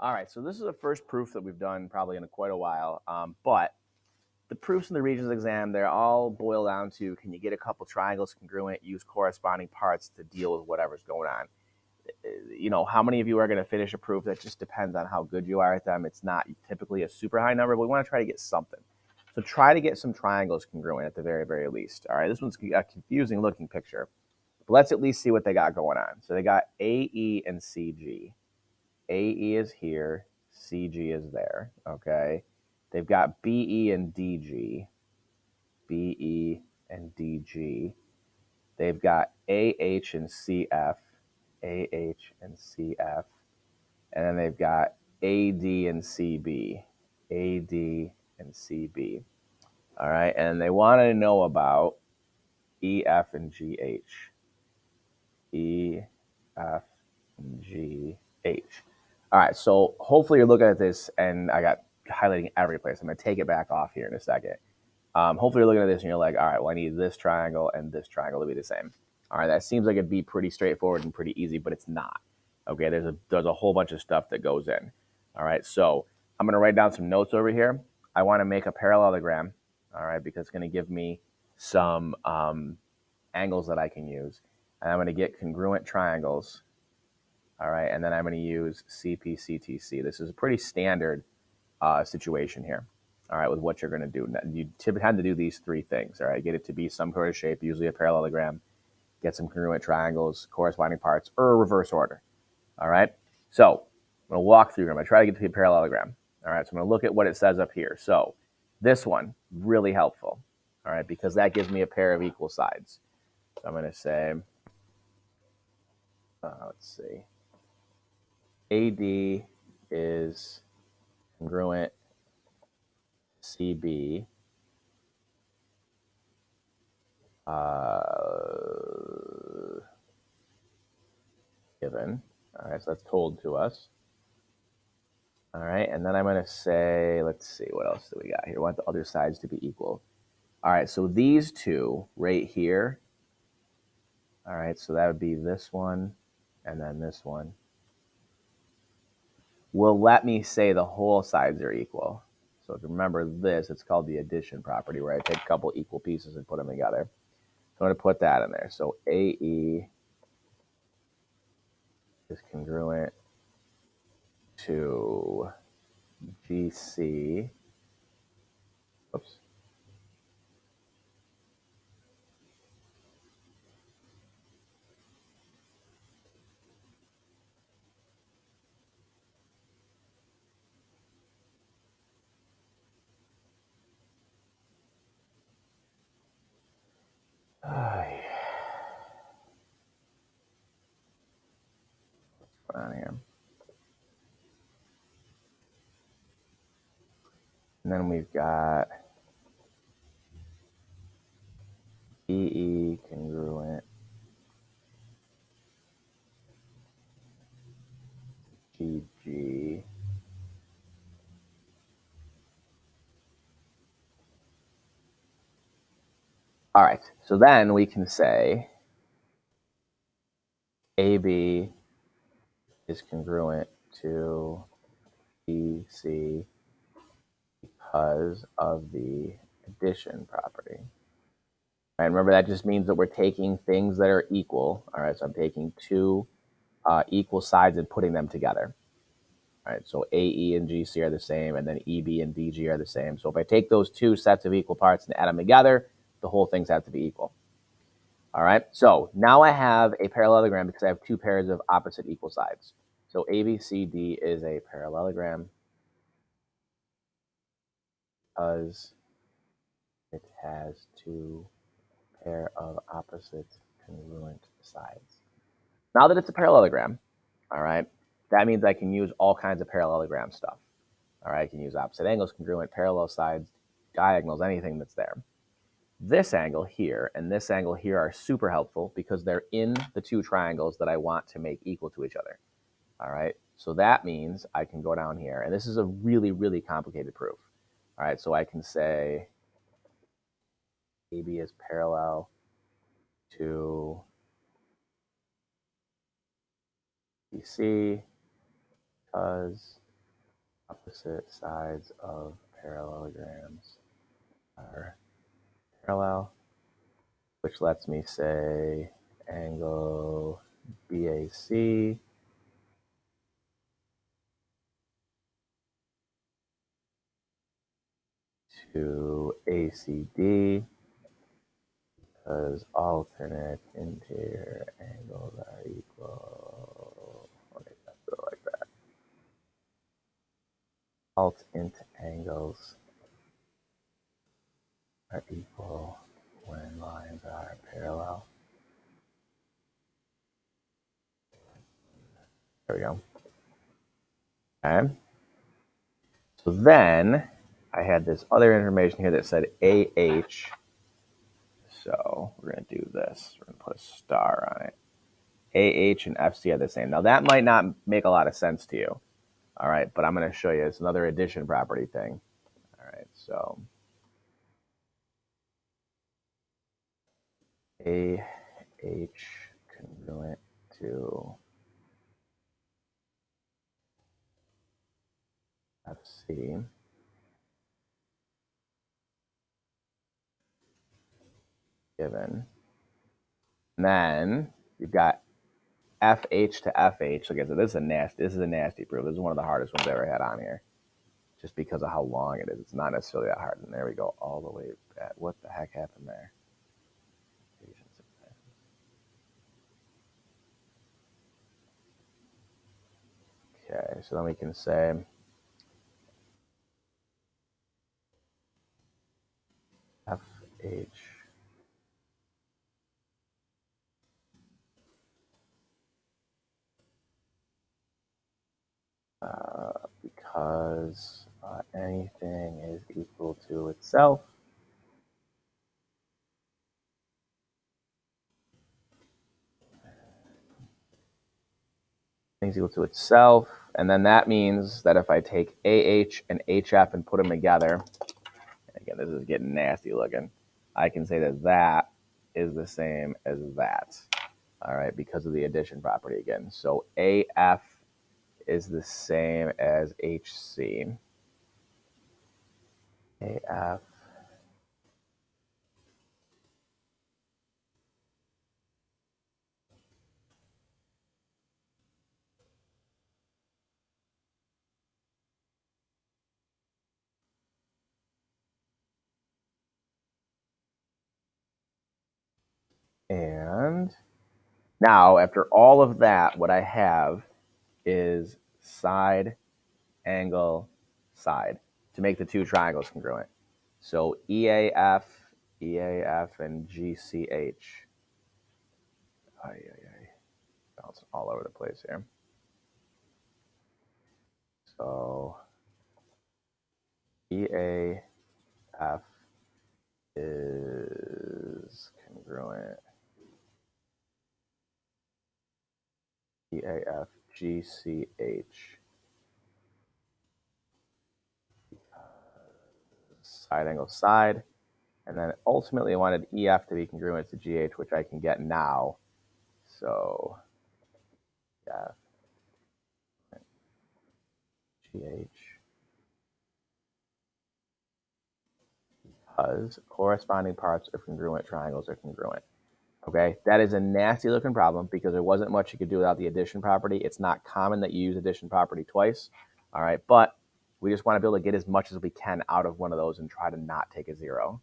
All right, so this is the first proof that we've done probably in quite a while, but the proofs in the Regents exam, they're all boil down to, can you get a couple triangles congruent, use corresponding parts to deal with whatever's going on. You know, how many of you are going to finish a proof? That just depends on how good you are at them. It's not typically a super high number, but we want to try to get something. So try to get some triangles congruent at the very, very least. All right, this one's a confusing looking picture, but let's at least see what they got going on. So they got AE and CG. AE is here, CG is there, okay? They've got BE and DG, BE and DG. They've got AH and CF, AH and CF. And then they've got AD and CB, AD and CB. All right, and they wanted to know about EF and GH, EF and GH. All right, so hopefully you're looking at this, and I got highlighting every place. I'm going to take it back off here in a second. Hopefully you're looking at this and you're like, all right, well, I need this triangle and this triangle to be the same. All right, that seems like it'd be pretty straightforward and pretty easy, but it's not. Okay, there's a whole bunch of stuff that goes in. All right, so I'm going to write down some notes over here. I want to make a parallelogram, all right, because it's going to give me some angles that I can use. And I'm going to get congruent triangles. All right, and then I'm going to use CP-CTC. This is a pretty standard situation here. All right, with what you're going to do. You tend to do these three things. All right, get it to be some sort of shape, usually a parallelogram, get some congruent triangles, corresponding parts, or reverse order. All right, so I'm going to walk through. I'm going to try to get to a parallelogram. All right, so I'm going to look at what it says up here. So this one, really helpful. All right, because that gives me a pair of equal sides. So I'm going to say, let's see, AD is congruent CB, given. All right, so that's told to us. All right, and then I'm going to say, let's see, what else do we got here? We want the other sides to be equal. All right, so these two right here, all right, so that would be this one and then this one, will let me say the whole sides are equal. So if you remember this, it's called the addition property, where I take a couple equal pieces and put them together. So I'm going to put that in there. So AE is congruent to GC. Oops. What's going on here? And then we've got EE congruent GG. All right, so then we can say AB is congruent to BC because of the addition property. All right, remember that just means that we're taking things that are equal. All right, so I'm taking two equal sides and putting them together. All right, so AE and GC are the same, and then EB and DG are the same. So if I take those two sets of equal parts and add them together, the whole things have to be equal. All right, so now I have a parallelogram because I have two pairs of opposite equal sides. So ABCD is a parallelogram because it has two pair of opposite congruent sides. Now that it's a parallelogram, all right, that means I can use all kinds of parallelogram stuff. All right, I can use opposite angles, congruent, parallel sides, diagonals, anything that's there. This angle here and this angle here are super helpful because they're in the two triangles that I want to make equal to each other. All right, so that means I can go down here, and this is a really, really complicated proof. All right, so I can say AB is parallel to BC because opposite sides of parallelograms are parallel, which lets me say angle BAC to ACD, because alternate interior angles are equal. Let me do it like that. Alt int angles are equal when lines are parallel. There we go. Okay. So then I had this other information here that said AH. So we're going to do this. We're going to put a star on it. AH and FC are the same. Now that might not make a lot of sense to you. All right, but I'm going to show you. It's another addition property thing. All right, so AH congruent to FC given. And then you've got FH to FH. Okay, so this is a nasty proof. This is one of the hardest ones I ever had on here, just because of how long it is. It's not necessarily that hard. And there we go, all the way back. What the heck happened there? Okay, so then we can say FH because anything is equal to itself. Things equal to itself, and then that means that if I take AH and HF and put them together, and again, this is getting nasty looking, I can say that that is the same as that. All right, because of the addition property again. So AF is the same as HC. AF and now, after all of that, what I have is side, angle, side to make the two triangles congruent. So EAF, and GCH. Bouncing all over the place here. So EAF is congruent. EAF GCH. Side angle side. And then ultimately I wanted EF to be congruent to GH, which I can get now. So yeah, GH. Because corresponding parts of congruent triangles are congruent. Okay, that is a nasty looking problem because there wasn't much you could do without the addition property. It's not common that you use addition property twice. All right, but we just want to be able to get as much as we can out of one of those and try to not take a zero.